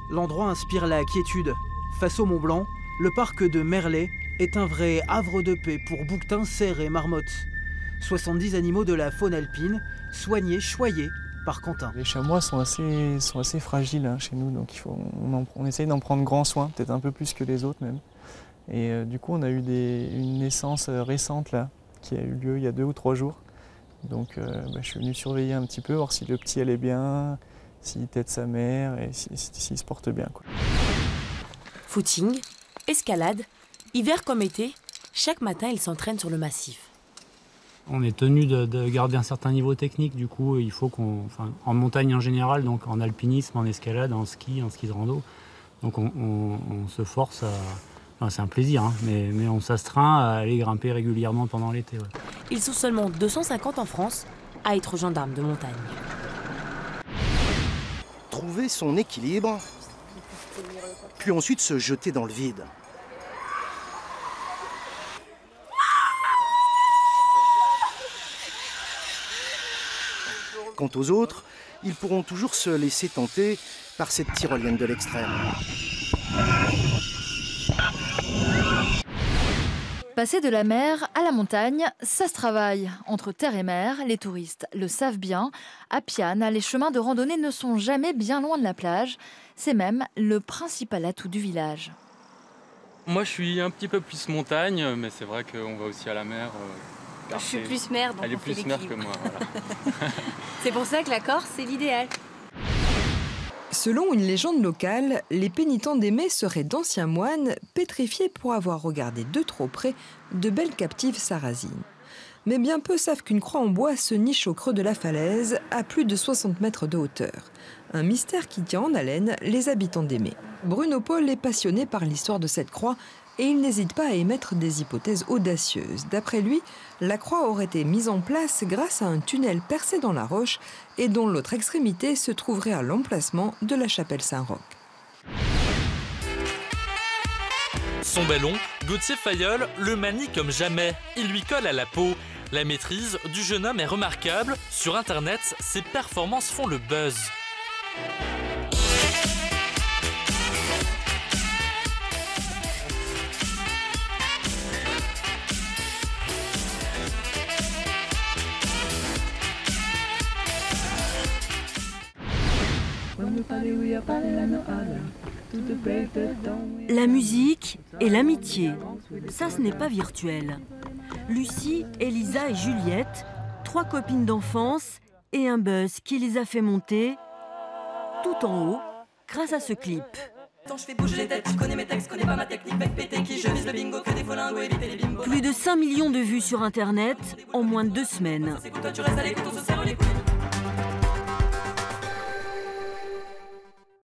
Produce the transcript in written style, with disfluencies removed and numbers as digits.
L'endroit inspire la quiétude. Face au Mont Blanc, le parc de Merlet est un vrai havre de paix pour bouquetins, cerfs et marmottes. 70 animaux de la faune alpine, soignés, choyés par Quentin. Les chamois sont assez fragiles hein, chez nous, donc on essaye d'en prendre grand soin, peut-être un peu plus que les autres même. Et du coup, on a eu une naissance récente là, qui a eu lieu il y a 2 ou 3 jours. Donc je suis venu surveiller un petit peu, voir si le petit allait bien, s'il tète sa mère et s'il se porte bien, quoi. Footing, escalade, hiver comme été, chaque matin il s'entraîne sur le massif. On est tenu de garder un certain niveau technique, du coup il faut en montagne en général, donc en alpinisme, en escalade, en ski de rando, donc on se force à... Enfin, c'est un plaisir, hein, mais on s'astreint à aller grimper régulièrement pendant l'été. Ouais. Ils sont seulement 250 en France à être gendarmes de montagne. Trouver son équilibre, puis ensuite se jeter dans le vide. Quant aux autres, ils pourront toujours se laisser tenter par cette tyrolienne de l'extrême. Passer de la mer à la montagne, ça se travaille. Entre terre et mer, les touristes le savent bien. À Piane, les chemins de randonnée ne sont jamais bien loin de la plage. C'est même le principal atout du village. Moi, je suis un petit peu plus montagne, mais c'est vrai qu'on va aussi à la mer. Je suis plus mer, donc elle est plus mer que moi. Voilà. C'est pour ça que la Corse, c'est l'idéal. Selon une légende locale, les pénitents d'Aimé seraient d'anciens moines pétrifiés pour avoir regardé de trop près de belles captives sarrasines. Mais bien peu savent qu'une croix en bois se niche au creux de la falaise, à plus de 60 mètres de hauteur. Un mystère qui tient en haleine les habitants d'Aimé. Bruno Paul est passionné par l'histoire de cette croix et il n'hésite pas à émettre des hypothèses audacieuses. D'après lui, la croix aurait été mise en place grâce à un tunnel percé dans la roche et dont l'autre extrémité se trouverait à l'emplacement de la chapelle Saint-Roch. Son ballon, Gauthier Fayolle le manie comme jamais. Il lui colle à la peau. La maîtrise du jeune homme est remarquable. Sur Internet, ses performances font le buzz. La musique et l'amitié, ça ce n'est pas virtuel. Lucie, Elisa et Juliette, 3 copines d'enfance et un buzz qui les a fait monter tout en haut grâce à ce clip. Plus de 5 millions de vues sur Internet en moins de 2 semaines.